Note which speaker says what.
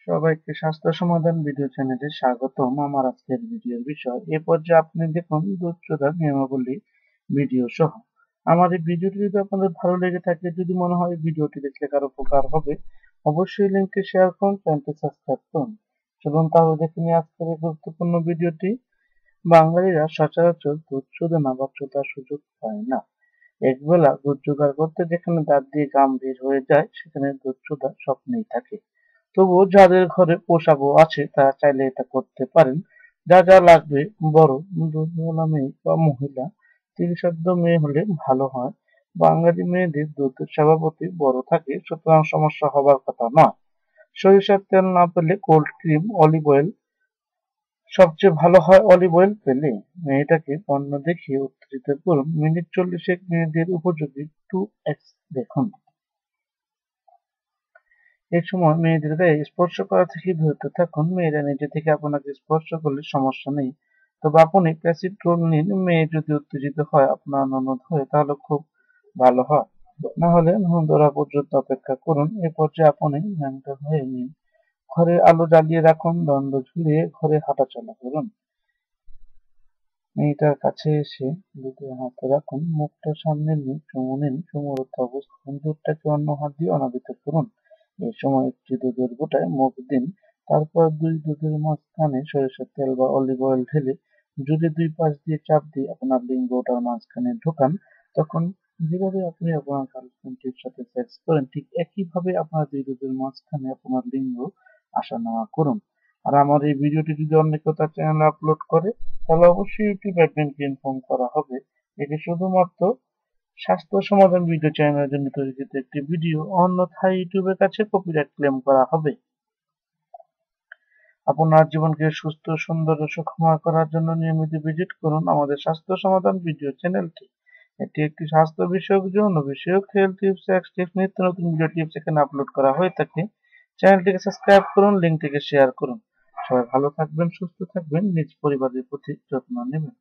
Speaker 1: সবাইকে স্বাস্থ্য সমাধান ভিডিও চ্যানেলে স্বাগতম। আমার আজকের ভিডিওর বিষয় এ পর্যায়ে আপনি দেখুন দুধ চোদার নিয়মাবলী ভিডিও সহ। আমার এই ভিডিওটি যদি আপনাদের ভালো লেগে থাকে, যদি মনে হয় ভিডিওটি দেখলে কারো উপকার হবে, অবশ্যই লিঙ্কটি শেয়ার করুন, চ্যানেলটি সাবস্ক্রাইব করুন। চলুন তাহলে দেখে নিই আজকের এই গুরুত্বপূর্ণ ভিডিওটি। বাঙালিরা সচরাচর দুধ চোদনা বা চোদার সুযোগ পায় না। একবেলা দুধ জোগাড় করতে যেখানে দাঁত দিয়ে ঘাম বের হয়ে যায়, সেখানে দুধ চোদা স্বপ্নেই থাকে। তবুও যাদের ঘরে পোষা গো আছে তারা চাইলে এটা করতে পারেন। যা যা লাগবে: বড় দুধওয়ালা মেয়ে বা মহিলা, তিরিশার্ধ মেয়ে হলে ভালো হয়। বাঙালি মেয়েদের দুধের স্বভাবতই বড় থাকে, সুতরাং সমস্যা হবার কথা নয়। সরিষার তেল না পেলে কোল্ড ক্রিম, অলিভ অয়েল, সবচেয়ে ভালো হয় অলিভ অয়েল পেলে। মেয়েটাকে পণ্য দেখিয়ে উত্তেজিত করুন। মিনিট 40 মেয়েদের উপযোগী 2x দেখুন। এই সময় মেয়েদের গায়ে স্পর্শ করা থেকে বিরত থাকুন। মেয়েরা নিজে থেকে আপনাকে স্পর্শ করলে সমস্যা নেই, তবে আপনি প্যাসিভ রোল নিন। মেয়ে যদি উত্তেজিত হয় আপনার ননদ হয়ে, তাহলে খুব ভালো হয়। না হলে ননদ ওরা পর্যন্ত অপেক্ষা করুন। এ পর্যায়ে আপনি ন্যাংটা হয়ে নিন। ঘরে আলো জ্বালিয়ে রাখুন, দণ্ড ঝুলিয়ে ঘরে হাঁটাচলা করুন। মেয়েটার কাছে এসে দুধে হাত রাখুন, মুখটা সামনে নিয়ে চুমু নিন। চুমুরত অবস্থায় দুধটাকে অন্য হাত দিয়ে অনাবৃত করুন। এই সময় একটি দুধের গোটায় মুখ দিন। তারপর দুই দুধের মাঝখানে সরিষার তেল বা অলিভ অয়েল ঢেলে জুড়ে দুই পাশ দিয়ে চাপ দিয়ে আপনার লিঙ্গ ওটার মাঝখানে ঢোকান। তখন যেভাবে আপনি আপনার গার্লফ্রেন্ডের সাথে সেক্স করেন, ঠিক একইভাবে আপনার দুই দুধের মাঝখানে আপনার লিঙ্গ আসা নেওয়া করুন। আর আমার এই ভিডিওটি যদি অন্য কেউ তার চ্যানেলে আপলোড করে, তাহলে অবশ্যই ইউটিউব অ্যাডমিনকে ইনফর্ম করা হবে। এটি শুধুমাত্র স্বাস্থ্য সমাধান ভিডিও চ্যানেলের জন্য তৈরিকৃত একটি ভিডিও, অন্যথায় ইউটিউবের কাছে কপিরাইট ক্লেম করা হবে। আপনার জীবনকে সুস্থ, সুন্দর ও সুখময় করার জন্য নিয়মিত ভিজিট করুন আমাদের স্বাস্থ্য সমাধান ভিডিও চ্যানেলটি। এটি একটি স্বাস্থ্য বিষয়ক, যৌন বিষয়ক, হেলথ টিপস, সেক্স টিপস, নিত্য নতুন ভিডিও টিপস এখানে আপলোড করা হয়ে থাকে। চ্যানেলটিকে সাবস্ক্রাইব করুন, লিঙ্কটিকে শেয়ার করুন। সবাই ভালো থাকবেন, সুস্থ থাকবেন, নিজ পরিবারের প্রতি যত্ন নেবেন।